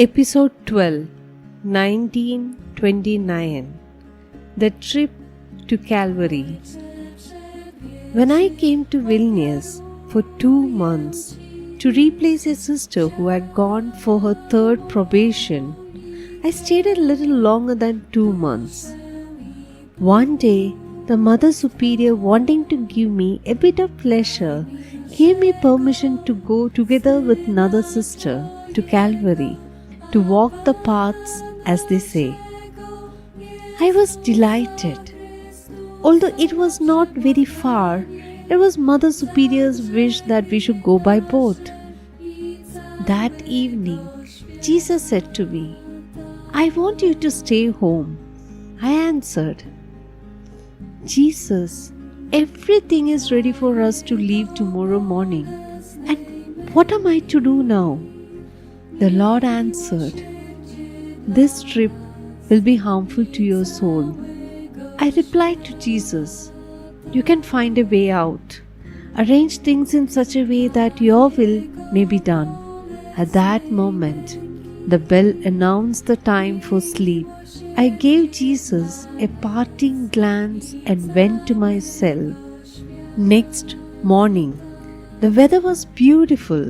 Episode 12, 1929. The Trip to Calvary. When I came to Vilnius for 2 months to replace a sister who had gone for her 3rd probation, I stayed a little longer than 2 months. One day, the Mother Superior, wanting to give me a bit of pleasure, gave me permission to go together with another sister to Calvary, to walk the paths, as they say. I was delighted. Although it was not very far, it was Mother Superior's wish that we should go by boat. That evening, Jesus said to me, "I want you to stay home." I answered, "Jesus, everything is ready for us to leave tomorrow morning. And what am I to do now?" The Lord answered, "This trip will be harmful to your soul." I replied to Jesus, "You can find a way out. Arrange things in such a way that your will may be done." At that moment, the bell announced the time for sleep. I gave Jesus a parting glance and went to my cell. Next morning, the weather was beautiful,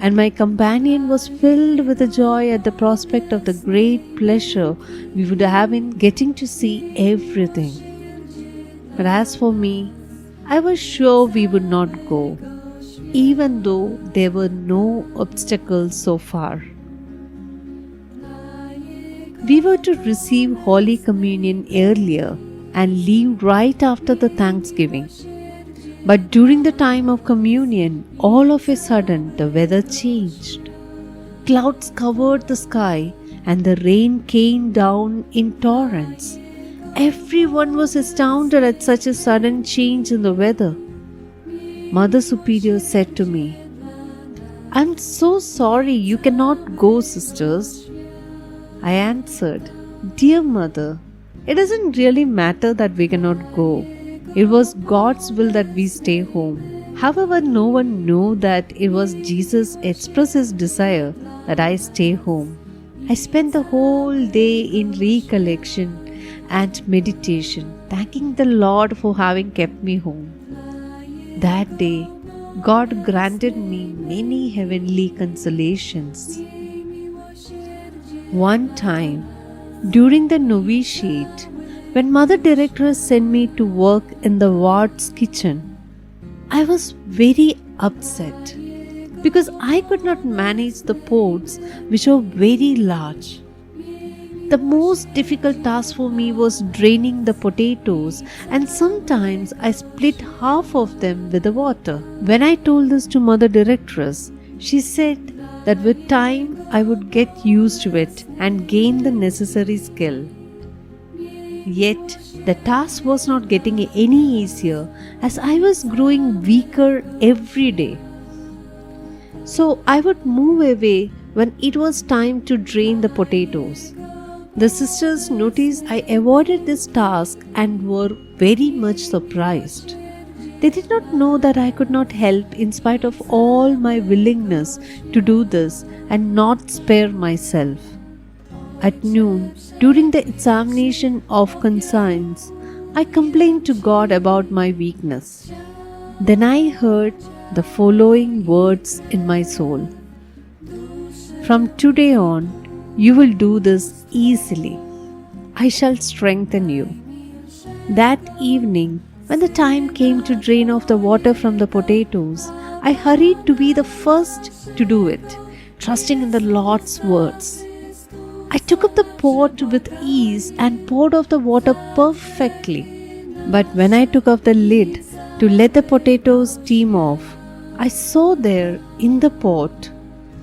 and my companion was filled with a joy at the prospect of the great pleasure we would have in getting to see everything. But as for me, I was sure we would not go, even though there were no obstacles so far. We were to receive Holy Communion earlier and leave right after the Thanksgiving. But during the time of communion, all of a sudden the weather changed. Clouds covered the sky and the rain came down in torrents. Everyone was astounded at such a sudden change in the weather. Mother Superior said to me, "I'm so sorry you cannot go, sisters." I answered, "Dear Mother, it doesn't really matter that we cannot go. It was God's will that we stay home. However, no one knew that it was Jesus' express desire that I stay home." I spent the whole day in recollection and meditation, thanking the Lord for having kept me home. That day, God granted me many heavenly consolations. One time, during the novitiate, when Mother Directress sent me to work in the ward's kitchen, I was very upset because I could not manage the pots, which were very large. The most difficult task for me was draining the potatoes, and sometimes I split half of them with the water. When I told this to Mother Directress, she said that with time I would get used to it and gain the necessary skill. Yet the task was not getting any easier as I was growing weaker every day. So I would move away when it was time to drain the potatoes. The sisters noticed I avoided this task and were very much surprised. They did not know that I could not help in spite of all my willingness to do this and not spare myself. At noon, during the examination of conscience, I complained to God about my weakness. Then I heard the following words in my soul: "From today on, you will do this easily. I shall strengthen you." That evening, when the time came to drain off the water from the potatoes, I hurried to be the first to do it, trusting in the Lord's words. I took up the pot with ease and poured off the water perfectly. But when I took off the lid to let the potatoes steam off, I saw there in the pot,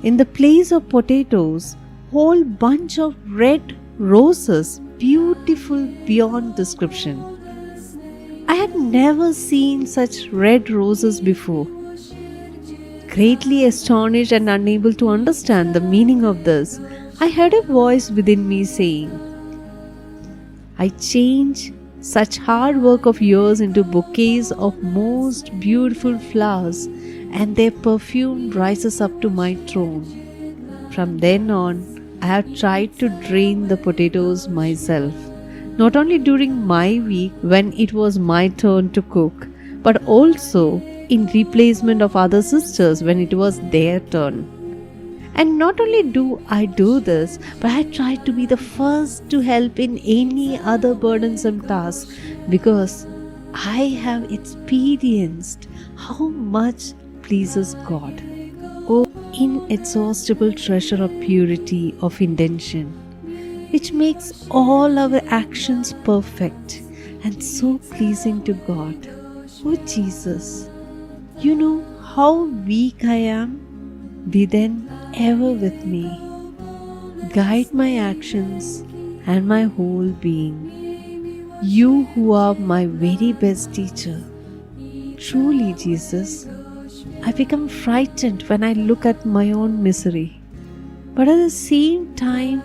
in the place of potatoes, whole bunch of red roses, beautiful beyond description. I had never seen such red roses before. Greatly astonished and unable to understand the meaning of this, I heard a voice within me saying, "I change such hard work of yours into bouquets of most beautiful flowers, and their perfume rises up to my throne. From then on, I have tried to drain the potatoes myself, not only during my week when it was my turn to cook, but also in replacement of other sisters when it was their turn. And not only do I do this, but I try to be the first to help in any other burdensome task because I have experienced how much pleases God. Oh, inexhaustible treasure of purity of intention, which makes all our actions perfect and so pleasing to God. Oh Jesus, you know how weak I am. Be then ever with me. Guide my actions and my whole being. You who are my very best teacher. Truly, Jesus, I become frightened when I look at my own misery. But at the same time,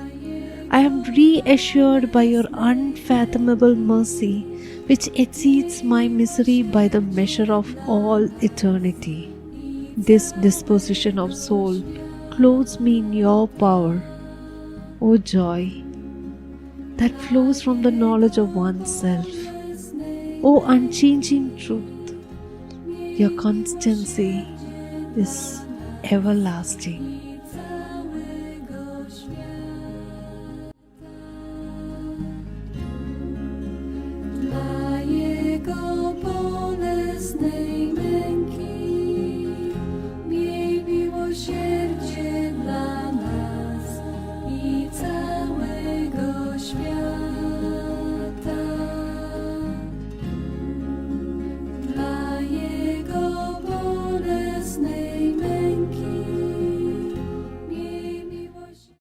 I am reassured by your unfathomable mercy, which exceeds my misery by the measure of all eternity. This disposition of soul clothes me in your power, O joy that flows from the knowledge of oneself, O unchanging truth. Your constancy is everlasting.